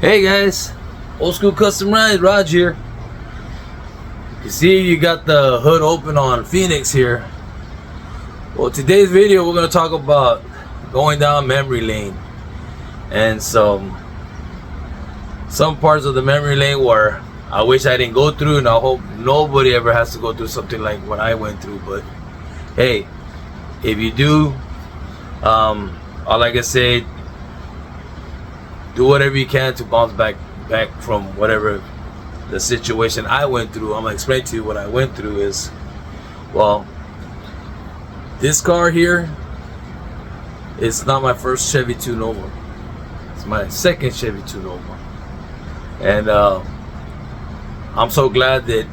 Hey guys, Old School Custom Rides, Raj here. You see you got the hood open on Phoenix here. Well, today's video we're going to talk about going down memory lane and some parts of the memory lane where I wish I didn't go through, and I hope nobody ever has to go through something like what I went through. But hey, if you do, all I can say, do whatever you can to bounce back from whatever the situation I went through. I'm gonna explain to you what I went through is, well, this car here, it's not my first Chevy 2 Nova. It's my second Chevy 2 Nova. And I'm so glad that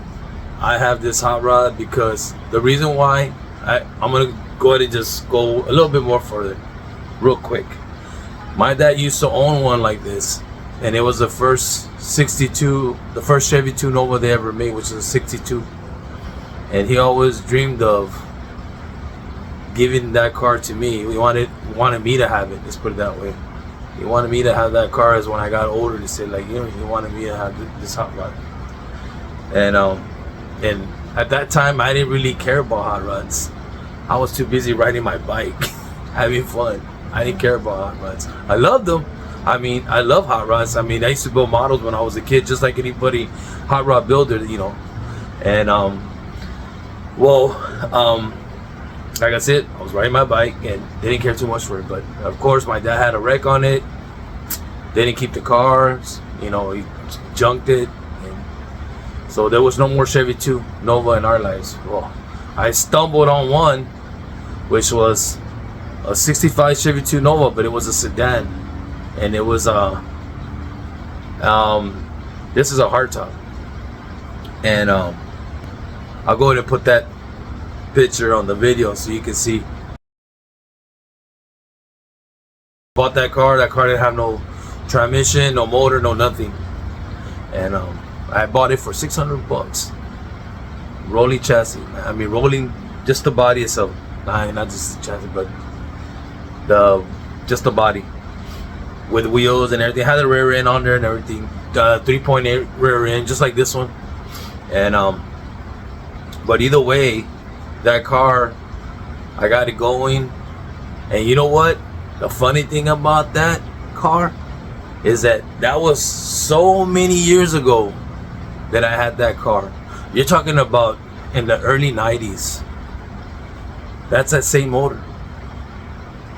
I have this hot rod, because the reason why, I'm gonna go ahead and just go a little bit more further real quick. My dad used to own one like this, and it was the first 62, the first Chevy 2 Nova they ever made, which is a 62. And he always dreamed of giving that car to me. He wanted me to have it, let's put it that way. He wanted me to have that car as when I got older, to say, like, you know, he wanted me to have this hot rod. And at that time I didn't really care about hot rods. I was too busy riding my bike, having fun. I didn't care about hot rods. I loved them. I mean, I love hot rods. I mean, I used to build models when I was a kid, just like anybody hot rod builder, you know. And like I said, I was riding my bike and didn't care too much for it. But of course, my dad had a wreck on it. Didn't keep the cars, you know, he junked it. And so there was no more Chevy 2 Nova in our lives. Well, I stumbled on one, which was a 65 Chevy 2 Nova, but it was a sedan, and it was this is a hardtop. And I'll go ahead and put that picture on the video so you can see. Bought that car didn't have no transmission, no motor, no nothing. And I bought it for $600. Rolling chassis, I mean, rolling just the body itself. Nah, not just the chassis, but just the body with wheels and everything. Had the rear end on there and everything. 3.8 rear end, just like this one. And but either way, that car, I got it going. And you know what? The funny thing about that car is that was so many years ago that I had that car. You're talking about in the early 90s. That's that same motor.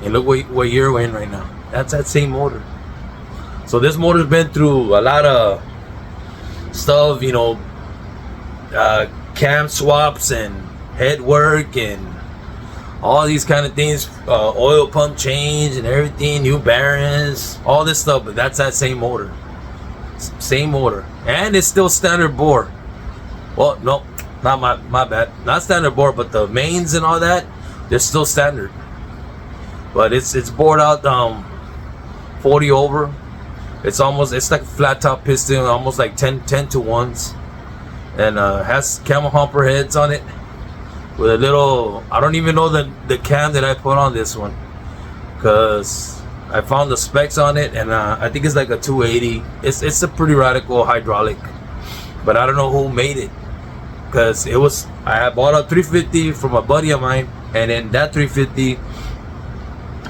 And look what year we're in right now. That's that same motor. So this motor's been through a lot of stuff, you know, cam swaps and head work and all these kind of things, oil pump change and everything, new bearings, all this stuff. But that's that same motor. Same motor. And it's still standard bore. Well, no, not my bad. Not standard bore, but the mains and all that, they're still standard. But it's bored out 40 over. It's like a flat top piston, almost like 10 to 1s. And has camel humper heads on it with a little, I don't even know the cam that I put on this one, because I found the specs on it, and I think it's like a 280. It's a pretty radical hydraulic, but I don't know who made it, because I had bought a 350 from a buddy of mine, and then that 350,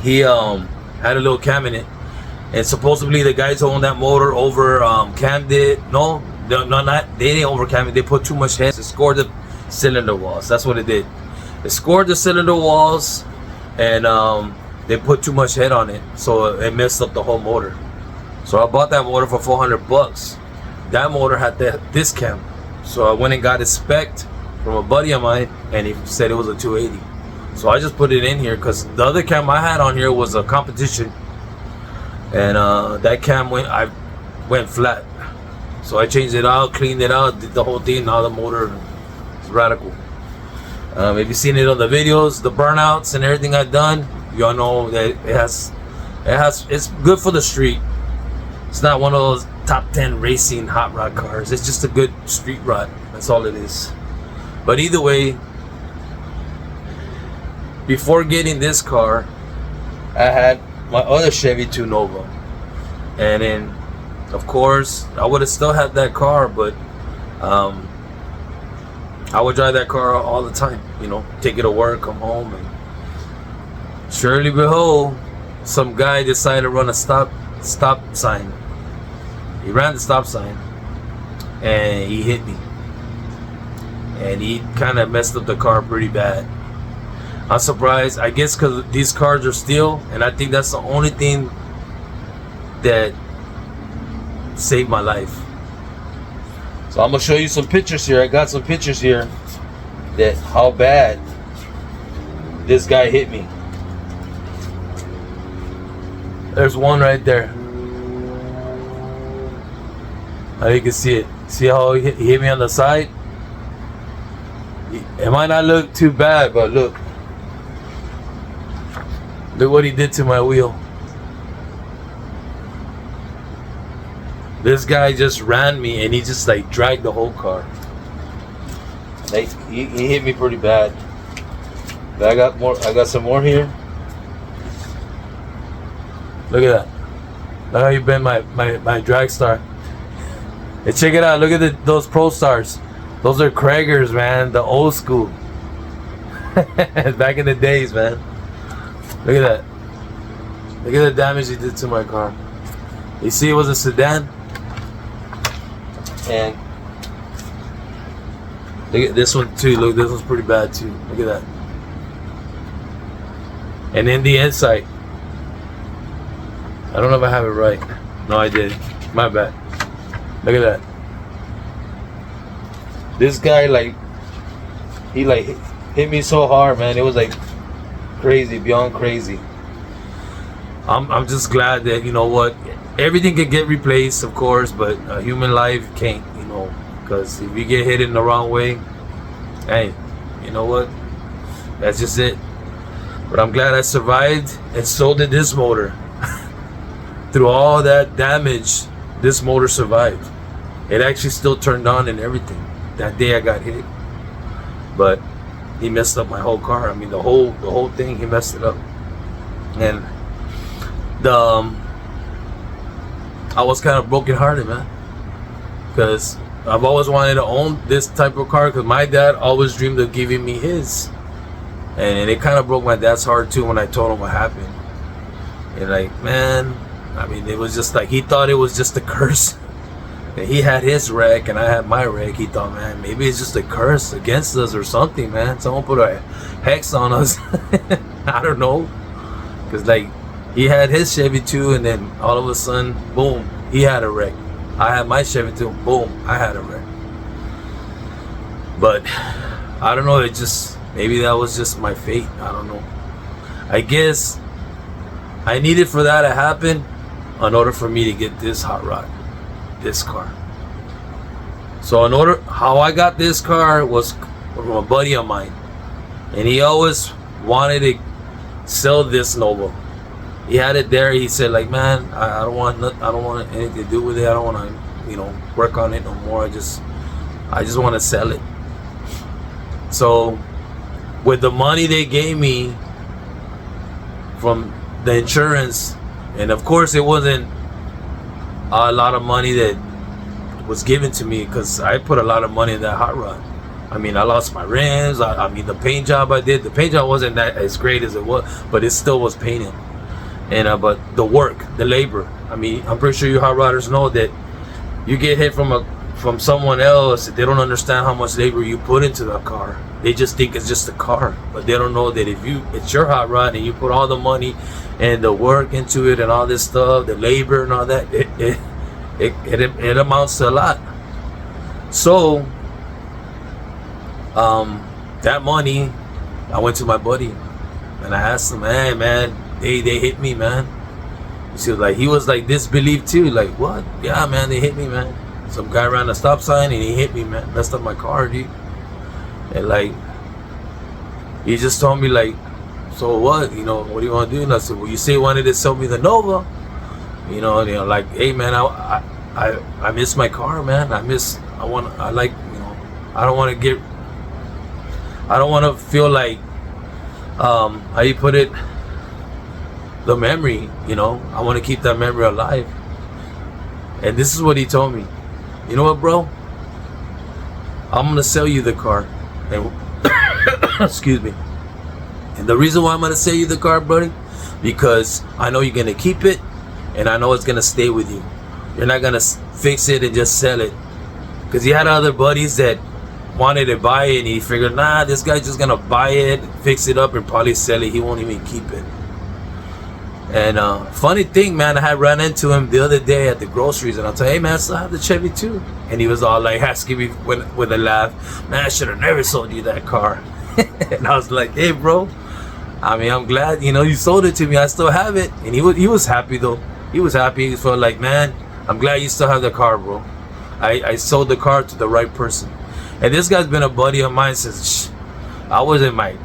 he had a little cam in it, and supposedly the guys who owned that motor over cammed it. No, not they didn't over cam it. They put too much head. It scored the cylinder walls. That's what it did. It scored the cylinder walls, and they put too much head on it, so it messed up the whole motor. So I bought that motor for $400. That motor had this cam, so I went and got it spec'd from a buddy of mine, and he said it was a 280. So I just put it in here, because the other cam I had on here was a competition, and that cam went flat. So I changed it out, cleaned it out, did the whole thing. Now the motor is radical. If you've seen it on the videos, the burnouts and everything I've done, y'all know that it's good for the street. It's not one of those top 10 racing hot rod cars. It's just a good street rod. That's all it is. But either way, before getting this car, I had my other Chevy 2 Nova, and then of course, I would have still had that car, but I would drive that car all the time, you know, take it to work, come home, and surely behold, some guy decided to run a stop sign. He ran the stop sign and he hit me, and he kind of messed up the car pretty bad. I'm surprised, I guess, because these cars are steel, and I think that's the only thing that saved my life. So I'm gonna show you some pictures here. I got some pictures here that how bad this guy hit me. There's one right there. Now you can see it. See how he hit me on the side? It might not look too bad, but look. Look what he did to my wheel. This guy just ran me and he just like dragged the whole car. Like he hit me pretty bad. But I got some more here. Look at that. Look how you bend my drag star. And check it out. Look at those Pro Stars. Those are Kragers, man. The old school. Back in the days, man. Look at that. Look at the damage he did to my car. You see, it was a sedan. And look at this one too. Look, this one's pretty bad too. Look at that. And then the inside. I don't know if I have it right. No, I did. My bad. Look at that. This guy, like, he like hit me so hard, man. It was like crazy, beyond crazy. I'm just glad that, you know what, everything can get replaced, of course, but a human life can't, you know, because if you get hit in the wrong way, hey, you know what, that's just it. But I'm glad I survived, and so did this motor. Through all that damage, this motor survived. It actually still turned on and everything. That day I got hit, but he messed up my whole car. I mean, the whole thing, he messed it up. And I was kind of brokenhearted, man, because I've always wanted to own this type of car, because my dad always dreamed of giving me his, and it kind of broke my dad's heart too when I told him what happened. And like, man, I mean, it was just like, he thought it was just a curse. And he had his wreck and I had my wreck. He thought, man, maybe it's just a curse against us or something, man. Someone put a hex on us. I don't know, because like, he had his Chevy too, and then all of a sudden, boom, he had a wreck. I had my Chevy too, boom, I had a wreck. But I don't know, it just, maybe that was just my fate. I don't know. I guess I needed for that to happen in order for me to get this hot rod, this car. So how I got this car was from a buddy of mine, and he always wanted to sell this Nova. He had it there. He said, like, man, I don't want anything to do with it. I don't want to, you know, work on it no more. I just want to sell it. So with the money they gave me from the insurance, and of course it wasn't a lot of money that was given to me, because I put a lot of money in that hot rod. I mean, I lost my rims. I mean, the paint job I did, the paint job wasn't that as great as it was, but it still was painted. And but the work, the labor, I mean, I'm pretty sure you hot rodders know that you get hit from someone else, they don't understand how much labor you put into the car. They just think it's just a car, but they don't know that if it's your hot rod and you put all the money and the work into it and all this stuff, the labor and all that, it amounts to a lot. So that money, I went to my buddy and I asked him, hey man, they hit me, man. He was like disbelieved too, like, what? Yeah, man, they hit me, man. Some guy ran a stop sign and he hit me, man. Messed up my car, dude. And like, he just told me, like, so what? You know, what do you want to do? And I said, well, you say you wanted to sell me the Nova. You know, like, hey man, I miss my car, man. I don't want to feel like, how you put it, the memory, you know, I want to keep that memory alive. And this is what he told me. You know what, bro? I'm gonna sell you the car. And excuse me. And the reason why I'm gonna sell you the car, buddy, because I know you're gonna keep it, and I know it's gonna stay with you. You're not gonna fix it and just sell it. Because he had other buddies that wanted to buy it, and he figured, nah, this guy's just gonna buy it, fix it up, and probably sell it. He won't even keep it. And funny thing, man, I had run into him the other day at the groceries, and I told him, hey man, I still have the Chevy too. And he was all like asking me with a laugh, man, I should have never sold you that car. And I was like, hey bro, I mean, I'm glad, you know, you sold it to me. I still have it. And he was happy though. He was happy. He felt like, man, I'm glad you still have the car, bro. I sold the car to the right person. And this guy's been a buddy of mine since I was in my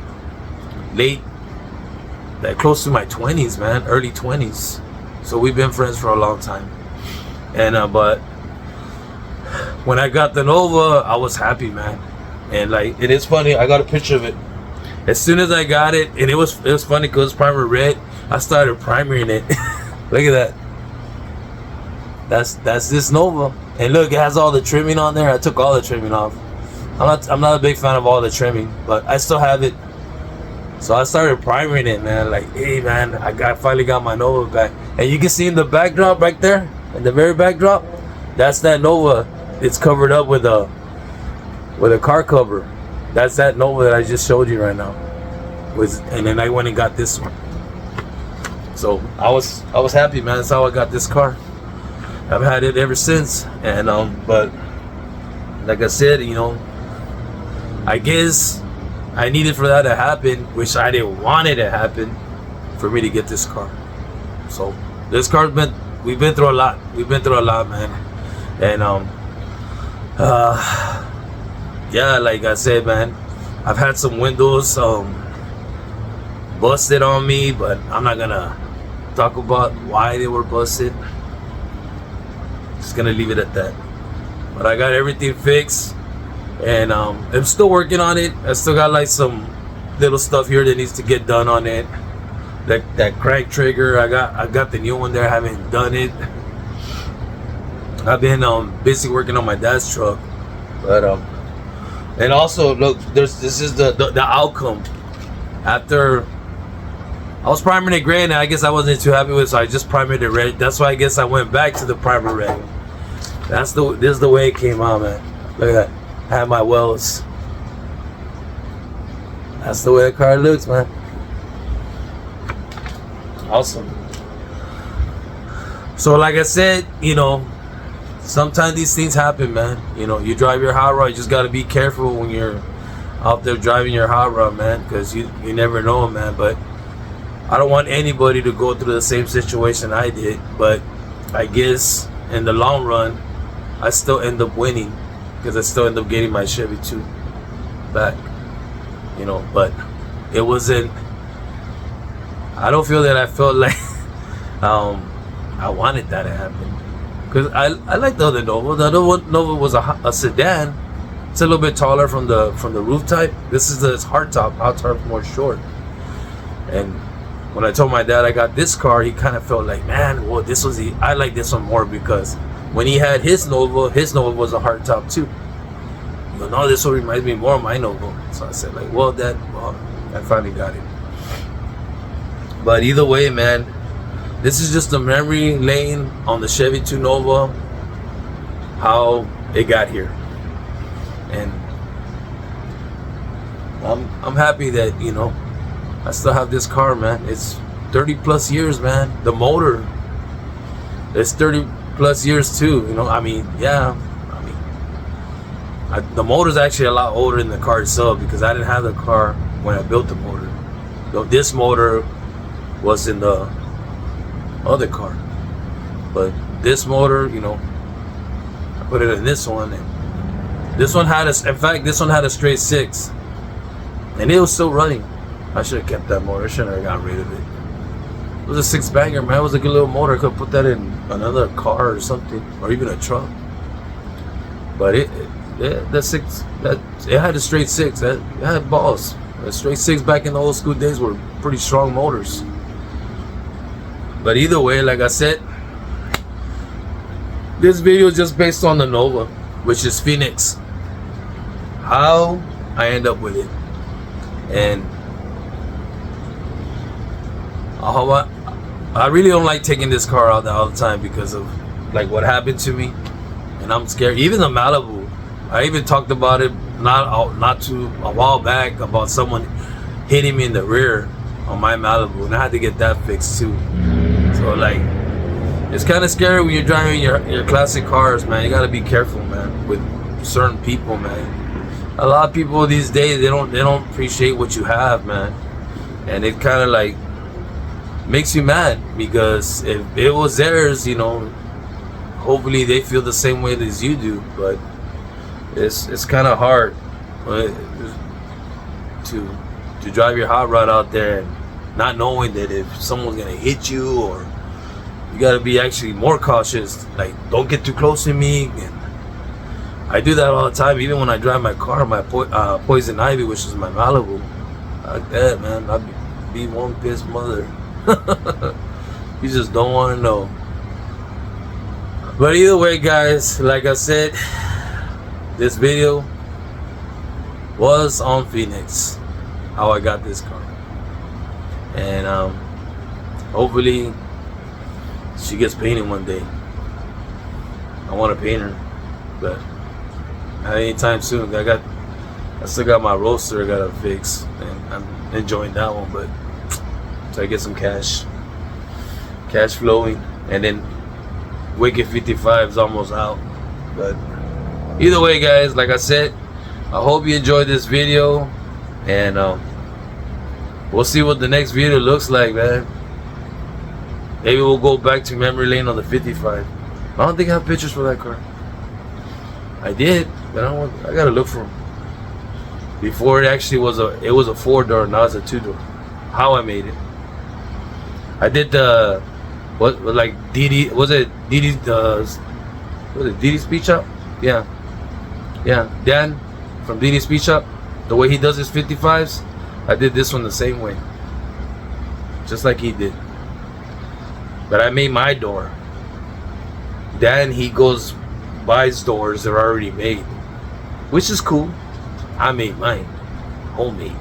close to my 20s, man, early 20s. So we've been friends for a long time. And but when I got the Nova, I was happy, man. And like, it is funny, I got a picture of it. As soon as I got it, and it was funny because it was primer red, I started primering it. Look at that. That's this Nova. And look, it has all the trimming on there. I took all the trimming off. I'm not a big fan of all the trimming, but I still have it. So I started primering it, man. Like, hey man, I finally got my Nova back. And you can see in the backdrop right there, in the very backdrop, that's that Nova. It's covered up with a car cover. That's that Nova that I just showed you right now. And then I went and got this one. So I was happy, man. That's how I got this car. I've had it ever since. And but like I said, you know, I guess I needed for that to happen, which I didn't want it to happen, for me to get this car. So this car's we've been through a lot. We've been through a lot, man. And yeah, like I said, man, I've had some windows busted on me, but I'm not gonna talk about why they were busted. Just gonna leave it at that. But I got everything fixed. And I'm still working on it. I still got like some little stuff here that needs to get done on it. That crank trigger, I got the new one there. I haven't done it. I've been busy working on my dad's truck. But and also look, this is the outcome after I was priming it gray, and I guess I wasn't too happy with it, so I just primed it red. That's why I guess I went back to the primer red. This is the way it came out, man. Look at that. I have my wells. That's the way the car looks, man. Awesome. So like I said, you know, sometimes these things happen, man. You know, you drive your hot rod, you just got to be careful when you're out there driving your hot rod, man, because you never know, man. But I don't want anybody to go through the same situation I did. But I guess in the long run, I still end up winning, because I still end up getting my Chevy 2 back, you know. But it wasn't, I don't feel that I felt like I wanted that to happen, because I like the other Nova. The other Nova was a sedan. It's a little bit taller from the roof type. This is the hardtop. Hardtop more short. And when I told my dad I got this car, he kind of felt like, man, well, I like this one more, because when he had his Nova was a hardtop too. He goes, no, this one reminds me more of my Nova. So I said, like, well, Dad, I finally got it. But either way, man, this is just a memory lane on the Chevy 2 Nova, how it got here. And I'm happy that, you know, I still have this car, man. It's 30 plus years, man. The motor, it's 30 plus years too, you know. I mean, yeah, the motor's actually a lot older than the car itself, because I didn't have the car when I built the motor. So this motor was in the other car, but this motor, you know, I put it in this one, and this one had in fact, this one had a straight 6, and it was still running. I should have kept that motor. I shouldn't have got rid of it. It was a 6 banger, man. It was a good little motor. I could put that in another car or something, or even a truck. But it had a straight 6. It had balls. A straight 6 back in the old school days were pretty strong motors. But either way, like I said, This video is just based on the Nova, which is Phoenix. How I end up with it, and I really don't like taking this car out all the time because of like what happened to me, and I'm scared. Even the Malibu, I even talked about it not too a while back about someone hitting me in the rear on my Malibu, and I had to get that fixed too. So like, it's kind of scary when you're driving your classic cars, man. You gotta be careful, man, with certain people, man. A lot of people these days, they don't appreciate what you have, man, and it kind of like makes you mad, because if it was theirs, you know, hopefully they feel the same way as you do. But it's kind of hard to drive your hot rod out there and not knowing that if someone's gonna hit you, or you gotta be actually more cautious. Like, don't get too close to me. And I do that all the time, even when I drive my car, my Poison Ivy, which is my Malibu. Like that, man. I'd be one pissed mother. You just don't want to know. But either way, guys, like I said, this video was on Phoenix, how I got this car, and hopefully she gets painted one day. I want to paint her, but not anytime soon. I still got my roadster I gotta fix, and I'm enjoying that one, but so I get some cash flowing, and then Wicked 55 is almost out. But either way, guys, like I said, I hope you enjoyed this video, and we'll see what the next video looks like, man. Maybe we'll go back to memory lane on the 55. I don't think I have pictures for that car. I did, but I gotta look for them. Before it actually was a 4-door, now it's a 2-door. How I made it. I did the like Didi, was it Didi's Speed Shop? Yeah, Dan from Didi's Speed Shop, the way he does his 55s, I did this one the same way, just like he did. But I made my door. Dan, he buys doors that are already made, which is cool. I made mine, homemade.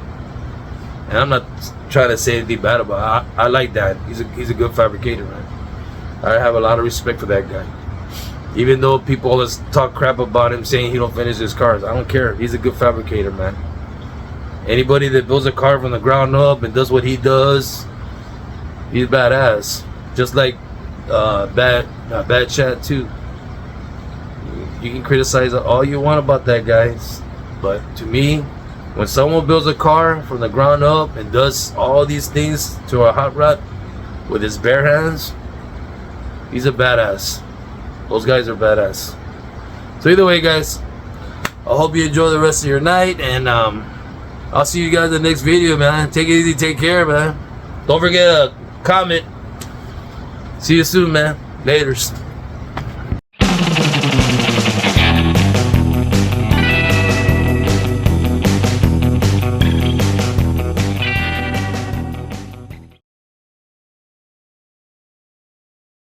And I'm not trying to say anything bad about it. I like that. He's a good fabricator, man. I have a lot of respect for that guy. Even though people always talk crap about him, saying he don't finish his cars, I don't care. He's a good fabricator, man. Anybody that builds a car from the ground up and does what he does, he's badass. Just like Bad Chat too. You can criticize all you want about that, guys, but to me, when someone builds a car from the ground up and does all these things to a hot rod with his bare hands, he's a badass. Those guys are badass. So either way, guys, I hope you enjoy the rest of your night, and I'll see you guys in the next video, man. Take it easy, take care, man. Don't forget to comment. See you soon, man. Laters.